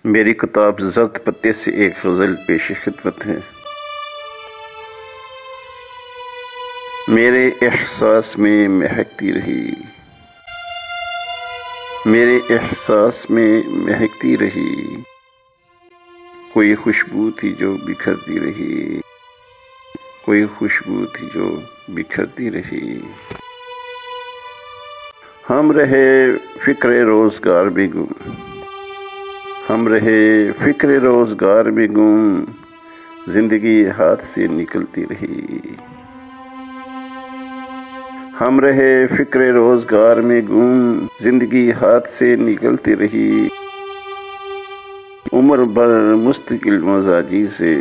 میری کتاب زرد پتے سے ایک غزل پیش خدمت ہے۔ میرے احساس میں مہکتی رہی، میرے احساس میں مہکتی رہی، کوئی خوشبو تھی جو بکھرتی رہی، کوئی خوشبو تھی جو بکھرتی رہی۔ ہم رہے فکر روزگار میں گم، ہم رہے فکر روزگار میں گم، زندگی ہاتھ سے نکلتی رہی۔ ہم رہے فکر روزگار میں گم، زندگی ہاتھ سے نکلتی رہی۔ عمر بھر مستقل مزاجی سے،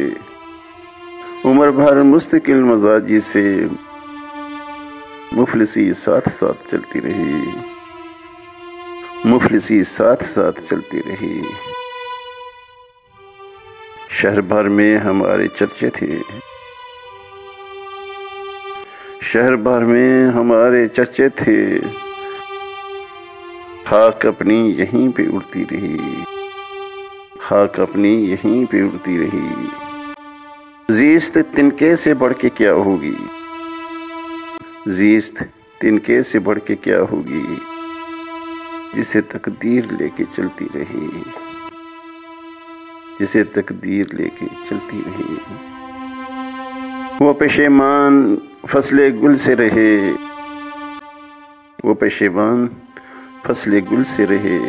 عمر بھر مستقل مزاجی سے، مفلسی ساتھ ساتھ چلتی رہی، مفلسی ساتھ ساتھ چلتی رہی۔ شہر بھر میں ہمارے چرچے تھے، شہر بھر میں ہمارے چرچے تھے، خاک اپنی یہیں پہ اڑتی رہی، خاک اپنی یہیں پہ اڑتی رہی۔ زیست تنکے سے بڑھ کے کیا ہوگی، زیست تنکے سے بڑھ کے کیا ہوگی، جسے تقدیر لے کے چلتی رہی، جسے تقدیر لے کے چلتی رہی۔ وہ پشیمان فصل گل سے رہے، وہ پشیمان فصل گل سے رہے،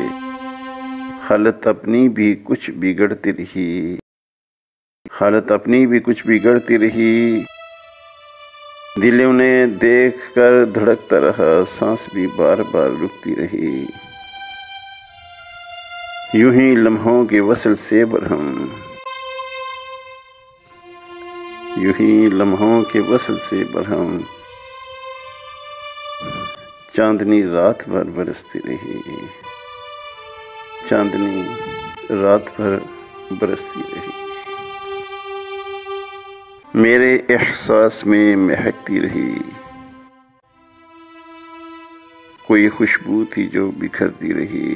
حالت اپنی بھی کچھ بگڑتی رہی، حالت اپنی بھی کچھ بگڑتی رہی۔ دل انہیں دیکھ کر دھڑکتا رہا، سانس بھی بار بار رکتی رہی۔ یوں ہی لمحوں کے وصل سے برہم، یوں ہی لمحوں کے وصل سے برہم، چاندنی رات بھر برستی رہی، چاندنی رات بھر برستی رہی۔ میرے احساس میں مہکتی رہی، کوئی خوشبو تھی جو بکھرتی رہی۔